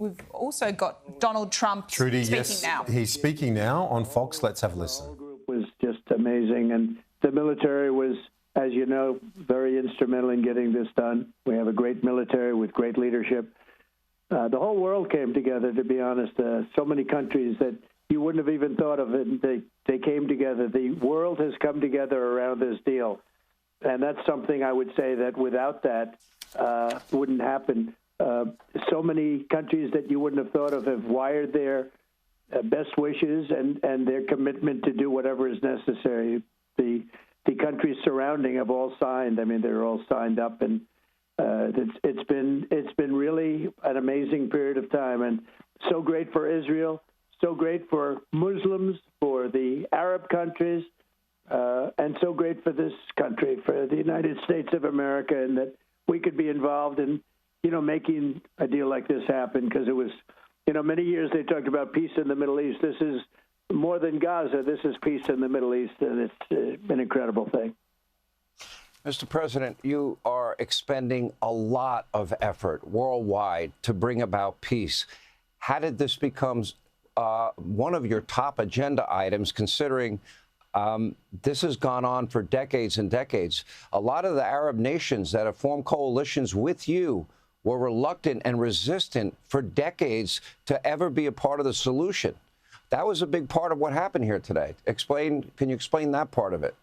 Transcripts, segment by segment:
we've also got Donald Trump Trudy, speaking yes, now. He's speaking now on Fox. Let's have a listen. The whole group was just amazing, and the military was, as you know, very instrumental in getting this done. We have a great military with great leadership. The whole world came together, to be honest. So many countries that you wouldn't have even thought of it, they came together. The world has come together around this deal. And that's something I would say that without that wouldn't happen. So many countries that you wouldn't have thought of have wired their best wishes and their commitment to do whatever is necessary. The countries surrounding have all signed. I mean, they're all signed up, and it's been really an amazing period of time, and so great for Israel, so great for Muslims, for the Arab countries, and so great for this country, for the United States of America, and that we could be involved in, making a deal like this happen, because it was, many years they talked about peace in the Middle East. This is more than Gaza. This is peace in the Middle East, and it's an incredible thing. Mr. President, you are expending a lot of effort worldwide to bring about peace. How did this become one of your top agenda items, considering this has gone on for decades and decades? A lot of the Arab nations that have formed coalitions with you were reluctant and resistant for decades to ever be a part of the solution. That was a big part of what happened here today. Can you explain that part of it?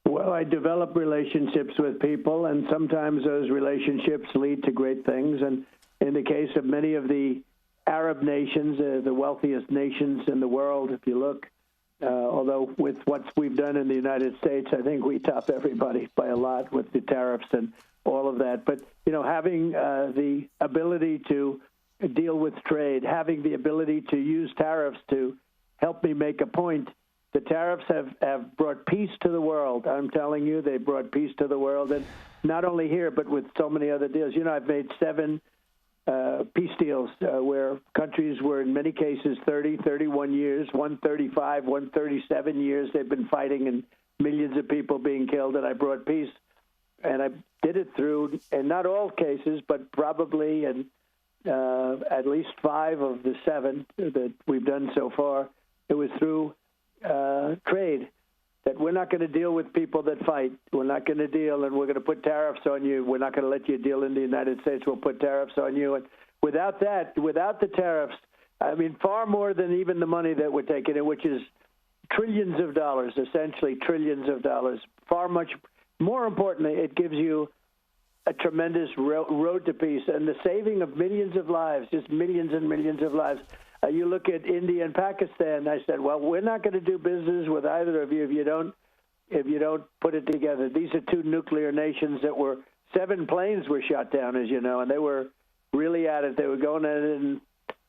Well, I develop relationships with people, and sometimes those relationships lead to great things. And in the case of many of the Arab nations, the wealthiest nations in the world, if you look, although with what we've done in the United States, I think we top everybody by a lot with the tariffs and all of that. But, having the ability to deal with trade, having the ability to use tariffs to help me make a point, the tariffs have brought peace to the world. I'm telling you, they brought peace to the world, and not only here, but with so many other deals. I've made 7 peace deals where countries were, in many cases, 30, 31 years, 135, 137 years. They've been fighting and millions of people being killed, and I brought peace. And I did it through, and not all cases, but probably and at least 5 of the 7 that we've done so far, it was through trade. That we're not going to deal with people that fight. We're not going to deal, and we're going to put tariffs on you. We're not going to let you deal in the United States. We'll put tariffs on you. And without that, without the tariffs, I mean, far more than even the money that we're taking in, which is trillions of dollars, essentially trillions of dollars, far much more importantly, it gives you a tremendous road to peace and the saving of millions of lives, just millions and millions of lives. You look at India and Pakistan. I said, well, we're not going to do business with either of you if you don't put it together. These are 2 nuclear nations that were 7 planes were shot down, as you know, and they were really at it. They were going at it, and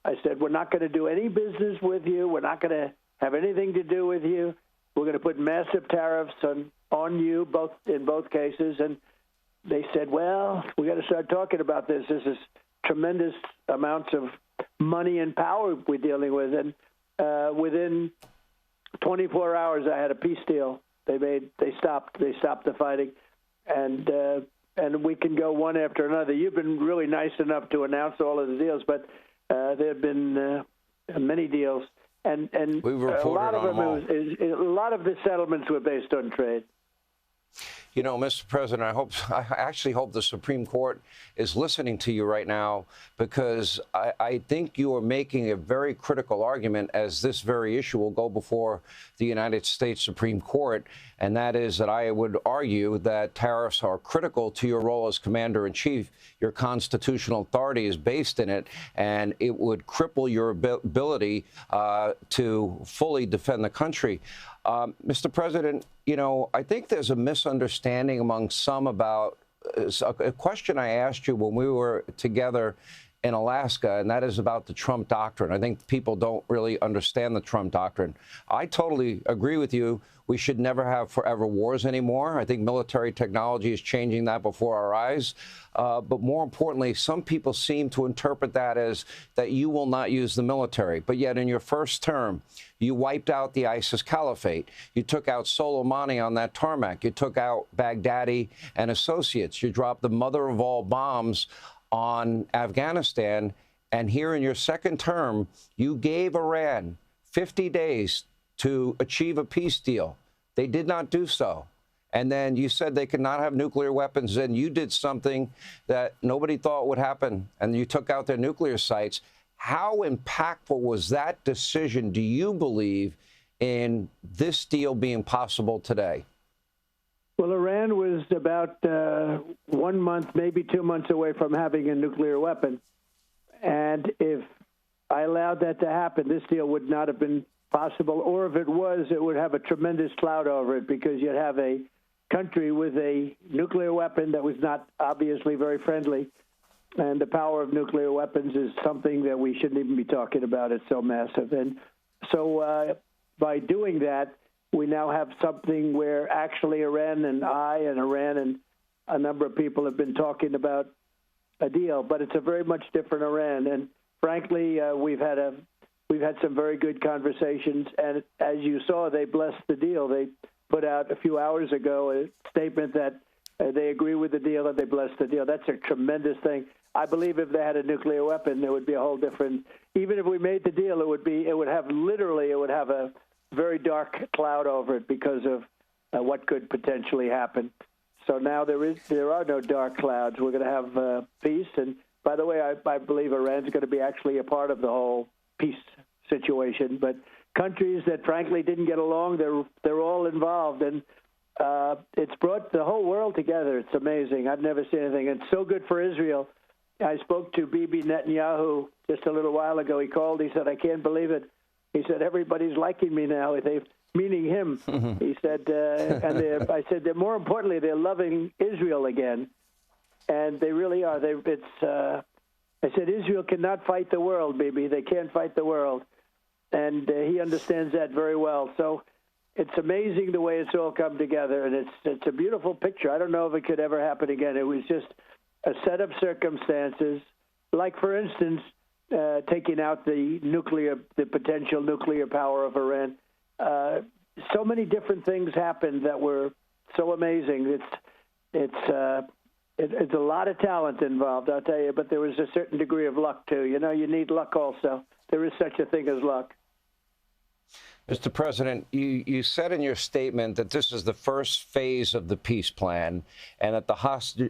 I said, we're not going to do any business with you. We're not going to have anything to do with you. We're going to put massive tariffs on you, in both cases. And they said, well, we got to start talking about this. This is tremendous amounts of money and power we're dealing with. And within 24 hours, I had a peace deal. They stopped the fighting, and we can go one after another. You've been really nice enough to announce all of the deals, but there have been many deals, and a lot of them a lot of the settlements were based on trade. Mr. President, I actually hope the Supreme Court is listening to you right now, because I think you are making a very critical argument, as this very issue will go before the United States Supreme Court, and that is that I would argue that tariffs are critical to your role as Commander-in-Chief. Your constitutional authority is based in it, and it would cripple your ability to fully defend the country. Mr. President, I think there's a misunderstanding among some about a question I asked you when we were together in Alaska, and that is about the Trump doctrine. I think people don't really understand the Trump doctrine. I totally agree with you. We should never have forever wars anymore. I think military technology is changing that before our eyes. But more importantly, some people seem to interpret that as that you will not use the military. But yet in your first term, you wiped out the ISIS caliphate. You took out Soleimani on that tarmac. You took out Baghdadi and associates. You dropped the mother of all bombs on Afghanistan. And here in your second term, you gave Iran 50 days to achieve a peace deal. They did not do so. And then you said they could not have nuclear weapons, and you did something that nobody thought would happen, and you took out their nuclear sites. How impactful was that decision, do you believe, in this deal being possible today? Well, Iran was about 1 month, maybe 2 months away from having a nuclear weapon. And if I allowed that to happen, this deal would not have been possible. Or if it was, it would have a tremendous cloud over it, because you'd have a country with a nuclear weapon that was not obviously very friendly. And the power of nuclear weapons is something that we shouldn't even be talking about. It's so massive. And so by doing that, we now have something where actually Iran and a number of people have been talking about a deal, but it's a very much different Iran. And frankly, we've had some very good conversations. And as you saw, they blessed the deal. They put out a few hours ago a statement that they agree with the deal and they bless the deal. That's a tremendous thing. I believe if they had a nuclear weapon, there would be a whole different. Even if we made the deal, it would have a very dark cloud over it because of what could potentially happen. So now there are no dark clouds. We're going to have peace. And by the way, I believe Iran's going to be actually a part of the whole peace situation. But countries that frankly didn't get along, they're all involved, and it's brought the whole world together. It's amazing. I've never seen anything. It's so good for Israel. I spoke to Bibi Netanyahu just a little while ago. He called. He said, "I can't believe it." He said, "Everybody's liking me now." Meaning him. He said, I said, more importantly, they're loving Israel again, and they really are. I said, Israel cannot fight the world, Bibi. They can't fight the world. And he understands that very well. So it's amazing the way it's all come together, and it's a beautiful picture. I don't know if it could ever happen again. It was just a set of circumstances, like, for instance, taking out the potential nuclear power of Iran. So many different things happened that were so amazing. It's a lot of talent involved, I'll tell you, but there was a certain degree of luck, too. You know, you need luck also. There is such a thing as luck. Mr. President, you said in your statement that this is the first phase of the peace plan and that the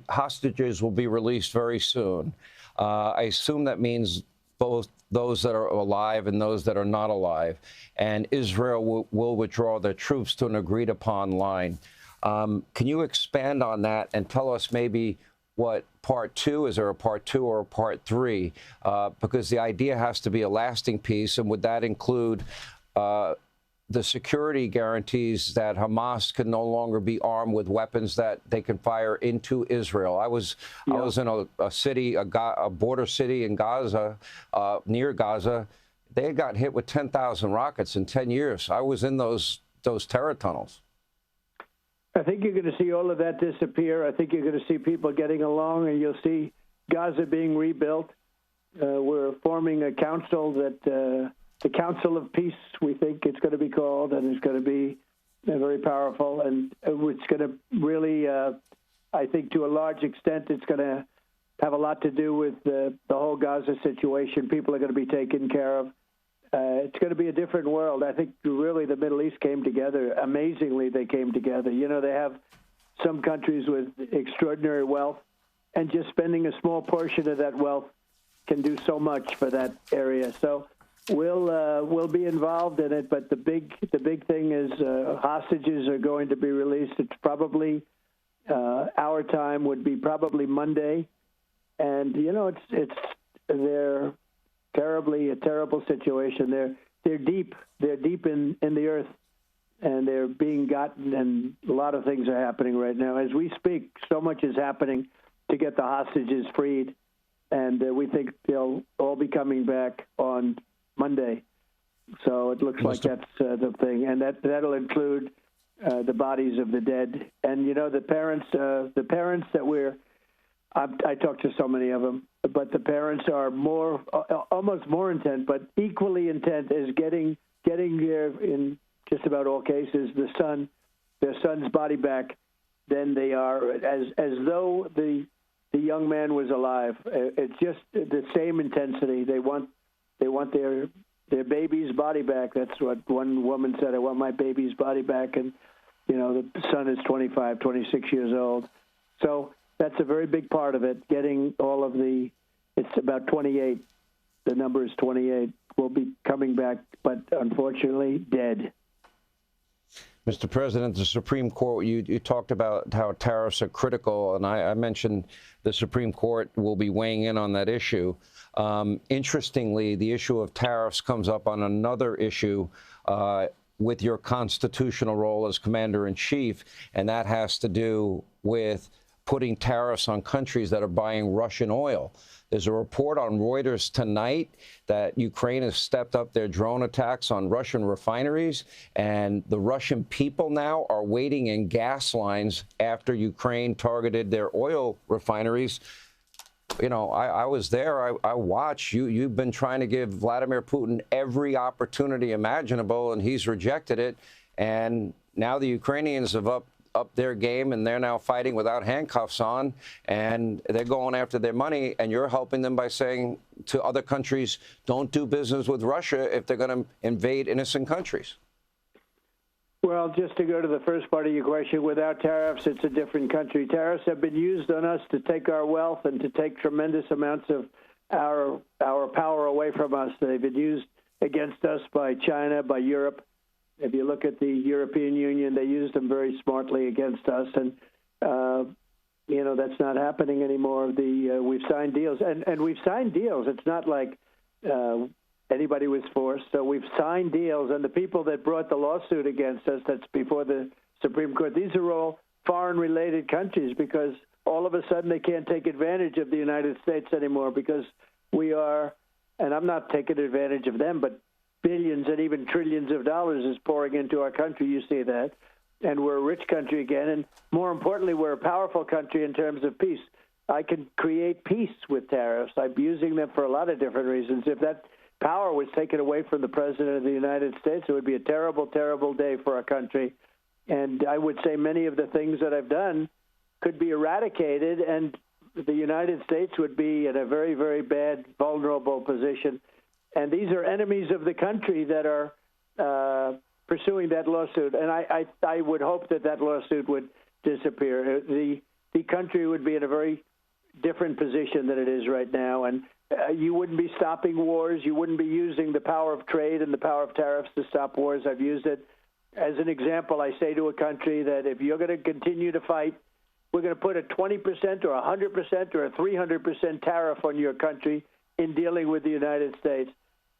hostages will be released very soon. I assume that means both those that are alive and those that are not alive. And Israel will withdraw their troops to an agreed-upon line. Can you expand on that and tell us maybe what part two, is there a part two or a part three? Because the idea has to be a lasting peace, and would that include the security guarantees that Hamas can no longer be armed with weapons that they can fire into Israel? I was in a city, a border city in Gaza, near Gaza. They had got hit with 10,000 rockets in 10 years. I was in those terror tunnels. I think you're going to see all of that disappear. I think you're going to see people getting along, and you'll see Gaza being rebuilt. We're forming a council that the Council of Peace, we think it's going to be called, and it's going to be very powerful. And it's going to really, I think to a large extent, it's going to have a lot to do with the whole Gaza situation. People are going to be taken care of. It's going to be a different world. I think really the Middle East came together. Amazingly, they came together. You know, they have some countries with extraordinary wealth, and just spending a small portion of that wealth can do so much for that area. So we'll be involved in it, but the big thing is hostages are going to be released. It's probably our time would be probably Monday, and you know they're a terrible situation. They're deep in the earth, and they're being gotten, and a lot of things are happening right now as we speak. So much is happening to get the hostages freed, and we think they'll all be coming back on Monday. So it looks like that's the thing, and that'll include the bodies of the dead, and you know the parents that I talked to so many of them, but the parents are almost more intent, but equally intent is getting their, in just about all cases, their son's body back. Then they are as though the the young man was alive. It's just the same intensity. They want their baby's body back. That's what one woman said. I want my baby's body back. And, the son is 25, 26 years old. So that's a very big part of it, getting all of it's about 28. The number is 28. Will be coming back, but unfortunately dead. Mr. President, the Supreme Court, you talked about how tariffs are critical, and I mentioned the Supreme Court will be weighing in on that issue. Interestingly, the issue of tariffs comes up on another issue with your constitutional role as Commander-in-Chief, and that has to do with putting tariffs on countries that are buying Russian oil. There's a report on Reuters tonight that Ukraine has stepped up their drone attacks on Russian refineries, and the Russian people now are waiting in gas lines after Ukraine targeted their oil refineries. I was there. I watched. You've been trying to give Vladimir Putin every opportunity imaginable, and he's rejected it. And now the Ukrainians have up their game, and they're now fighting without handcuffs on, and they're going after their money, and you're helping them by saying to other countries, don't do business with Russia if they're going to invade innocent countries. Well, just to go to the first part of your question, without tariffs, it's a different country. Tariffs have been used on us to take our wealth and to take tremendous amounts of our power away from us. They've been used against us by China, by Europe. If you look at the European Union, they used them very smartly against us, and that's not happening anymore. We've signed deals, and we've signed deals. It's not like anybody was forced. So we've signed deals, and the people that brought the lawsuit against us, that's before the Supreme Court, these are all foreign-related countries because all of a sudden they can't take advantage of the United States anymore because we are, and I'm not taking advantage of them, but billions and even trillions of dollars is pouring into our country. You see that. And we're a rich country again. And more importantly, we're a powerful country in terms of peace. I can create peace with tariffs. I'm using them for a lot of different reasons. If that power was taken away from the President of the United States, it would be a terrible, terrible day for our country. And I would say many of the things that I've done could be eradicated, and the United States would be in a very, very bad, vulnerable position. And these are enemies of the country that are pursuing that lawsuit. And I would hope that lawsuit would disappear. The country would be in a very different position than it is right now. And you wouldn't be stopping wars. You wouldn't be using the power of trade and the power of tariffs to stop wars. I've used it as an example. I say to a country that if you're going to continue to fight, we're going to put a 20% or 100% or a 300% tariff on your country in dealing with the United States.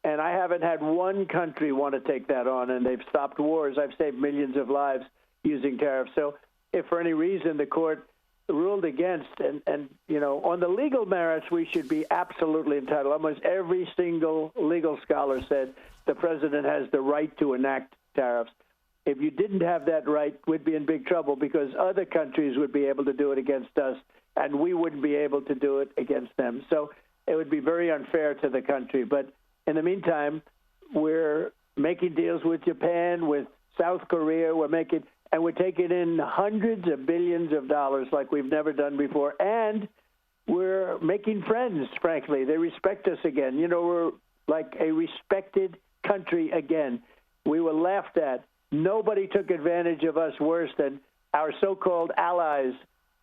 And I haven't had one country want to take that on, and they've stopped wars. I've saved millions of lives using tariffs. So if for any reason the court ruled against, and on the legal merits, we should be absolutely entitled. Almost every single legal scholar said the president has the right to enact tariffs. If you didn't have that right, we'd be in big trouble because other countries would be able to do it against us, and we wouldn't be able to do it against them. So it would be very unfair to the country. But in the meantime, we're making deals with Japan, with South Korea. And we're taking in hundreds of billions of dollars like we've never done before. And we're making friends, frankly. They respect us again. We're like a respected country again. We were laughed at. Nobody took advantage of us worse than our so-called allies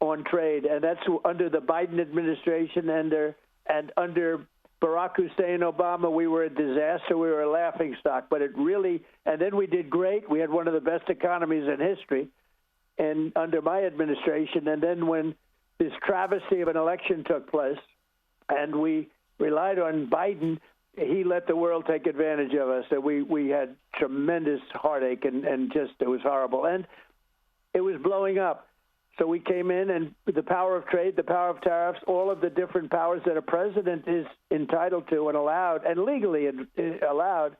on trade. And that's under the Biden administration and under Barack Hussein Obama. We were a disaster. We were a laughingstock. But it really, and then we did great. We had one of the best economies in history and under my administration. And then when this travesty of an election took place and we relied on Biden, he let the world take advantage of us. And we had tremendous heartache and just, it was horrible. And it was blowing up. So we came in, and the power of trade, the power of tariffs, all of the different powers that a president is entitled to and allowed, and legally allowed,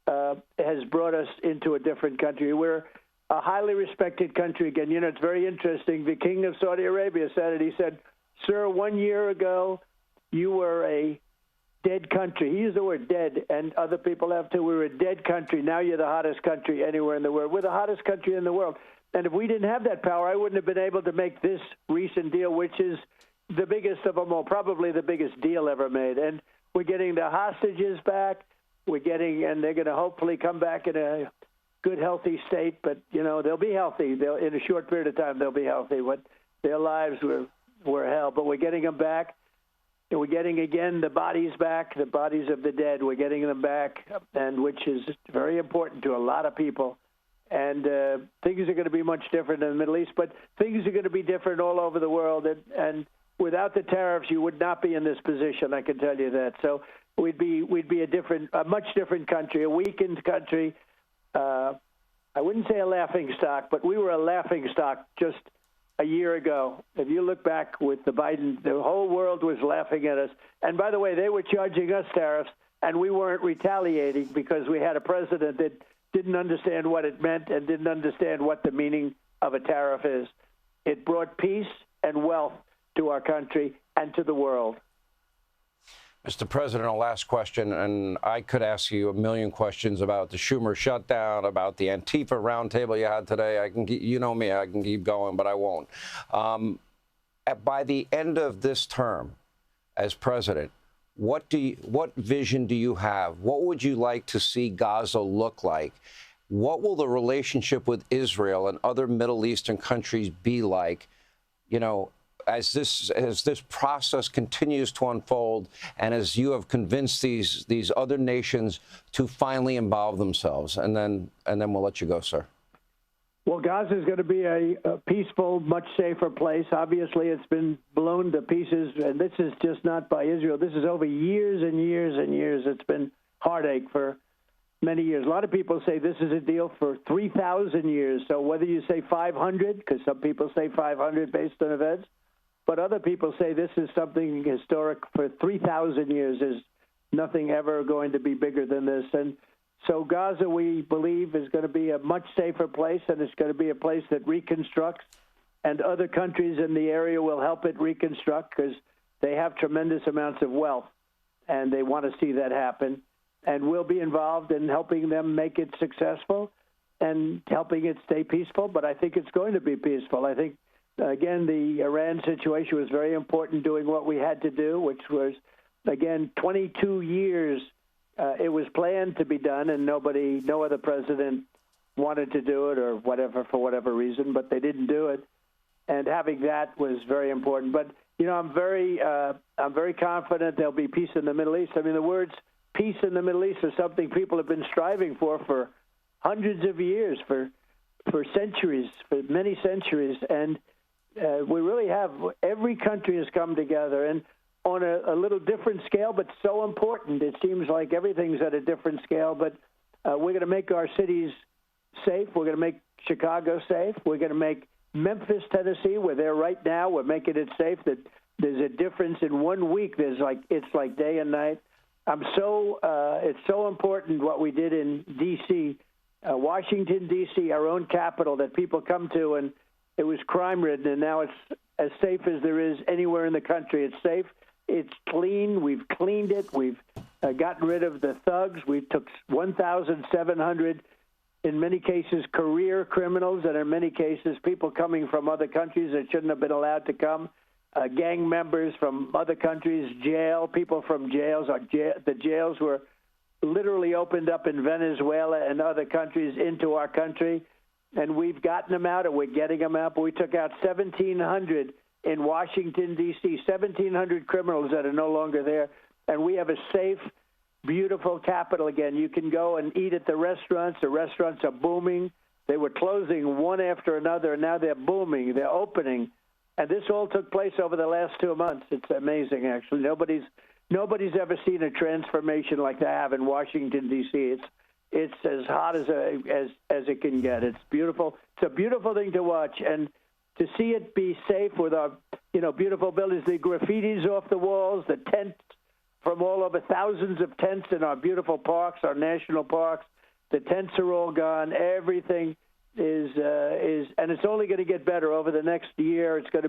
has brought us into a different country. We're a highly respected country again. It's very interesting. The King of Saudi Arabia said it. He said, "Sir, 1 year ago, you were a dead country." He used the word dead, and other people have too. We were a dead country. Now you're the hottest country anywhere in the world. We're the hottest country in the world. And if we didn't have that power, I wouldn't have been able to make this recent deal, which is the biggest of them all, probably the biggest deal ever made. And we're getting the hostages back. And they're going to hopefully come back in a good, healthy state. But, they'll be healthy. In a short period of time, they'll be healthy. But their lives were hell. But we're getting them back. And we're getting, again, the bodies back, the bodies of the dead. We're getting them back, and which is very important to a lot of people. And things are going to be much different in the Middle East. But things are going to be different all over the world. And without the tariffs, you would not be in this position, I can tell you that. So we'd be a much different country, a weakened country. I wouldn't say a laughing stock, but we were a laughing stock just a year ago. If you look back with the Biden, the whole world was laughing at us. And by the way, they were charging us tariffs, and we weren't retaliating because we had a president that didn't understand what it meant and didn't understand what the meaning of a tariff is. It brought peace and wealth to our country and to the world. Mr. President, a last question, and I could ask you a million questions about the Schumer shutdown, about the Antifa roundtable you had today. You know me, I can keep going, but I won't. By the end of this term as president, what vision do you have? What would you like to see Gaza look like? What will the relationship with Israel and other Middle Eastern countries be like? As this process continues to unfold, and as you have convinced these other nations to finally involve themselves, and then we'll let you go, sir. Well, Gaza is going to be a peaceful, much safer place. Obviously, it's been blown to pieces, and this is just not by Israel. This is over years and years and years. It's been heartache for many years. A lot of people say this is a deal for 3,000 years. So whether you say 500, because some people say 500 based on events, but other people say this is something historic for 3,000 years. There's nothing ever going to be bigger than this. And so Gaza, we believe, is going to be a much safer place, and it's going to be a place that reconstructs, and other countries in the area will help it reconstruct because they have tremendous amounts of wealth, and they want to see that happen. And we'll be involved in helping them make it successful and helping it stay peaceful, but I think it's going to be peaceful. I think, again, the Iran situation was very important, doing what we had to do, which was, again, 22 years. It was planned to be done, and no other president wanted to do it or whatever, for whatever reason, but they didn't do it. And having that was very important. But, I'm very confident there'll be peace in the Middle East. I mean, the words peace in the Middle East is something people have been striving for hundreds of years, for centuries, for many centuries. And we really have. Every country has come together, and on a little different scale, but so important. It seems like everything's at a different scale, but we're going to make our cities safe. We're going to make Chicago safe. We're going to make Memphis, Tennessee, we're there right now. We're making it safe. That there's a difference in 1 week. It's like day and night. It's so important what we did in D.C., Washington, D.C., our own capital that people come to, and it was crime-ridden, and now it's as safe as there is anywhere in the country. It's safe. It's clean. We've cleaned it. We've gotten rid of the thugs. We took 1,700, in many cases, career criminals, and in many cases, people coming from other countries that shouldn't have been allowed to come, gang members from other countries, people from jails. The jails were literally opened up in Venezuela and other countries into our country, and we've gotten them out, and we're getting them out. But we took out 1,700 in Washington, D.C., 1,700 criminals that are no longer there. And we have a safe, beautiful capital again. You can go and eat at the restaurants. The restaurants are booming. They were closing one after another, and now they're booming. They're opening. And this all took place over the last 2 months. It's amazing, actually. Nobody's ever seen a transformation like they have in Washington, D.C. It's as hot as it can get. It's beautiful. It's a beautiful thing to watch. And to see it be safe with our, beautiful buildings, the graffitis off the walls, the tents from all over, thousands of tents in our beautiful parks, our national parks. The tents are all gone. Everything is, and it's only going to get better over the next year. There'll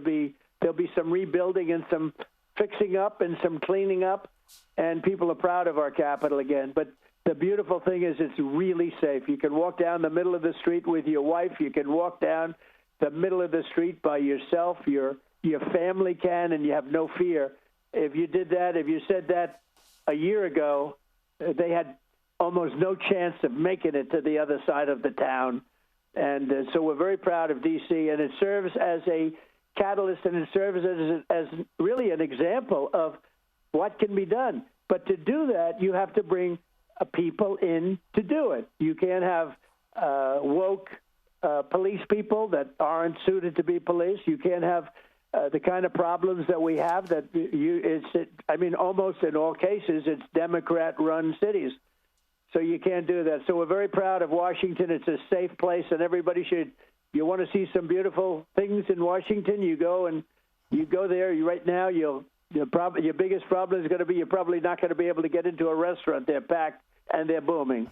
be some rebuilding and some fixing up and some cleaning up, and people are proud of our capital again. But the beautiful thing is it's really safe. You can walk down the middle of the street with your wife. You can walk down the middle of the street by yourself. Your your family can and you have no fear. If you did that, if you said that a year ago, they had almost no chance of making it to the other side of the town. And so we're very proud of D.C., and it serves as a catalyst, and it serves as really an example of what can be done. But to do that, you have to bring people in to do it. You can't have woke police people that aren't suited to be police. You can't have the kind of problems that we have that almost in all cases, it's Democrat-run cities. So you can't do that. So we're very proud of Washington. It's a safe place, and everybody should. You want to see some beautiful things in Washington, you go there. Right now, your biggest problem is going to be you're probably not going to be able to get into a restaurant. They're packed and they're booming.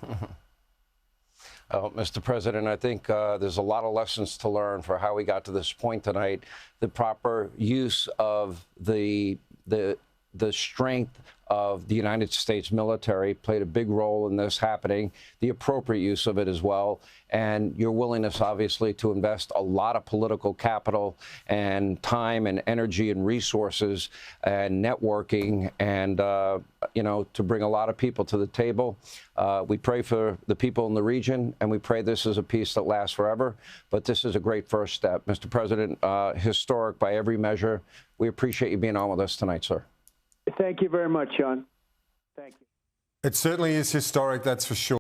Mr. President, I think there's a lot of lessons to learn for how we got to this point tonight. The proper use of the strength of the United States military played a big role in this happening, the appropriate use of it as well, and your willingness, obviously, to invest a lot of political capital and time and energy and resources and networking and, to bring a lot of people to the table. We pray for the people in the region, and we pray this is a peace that lasts forever. But this is a great first step. Mr. President, historic by every measure. We appreciate you being on with us tonight, sir. Thank you very much, Sean. Thank you. It certainly is historic, that's for sure.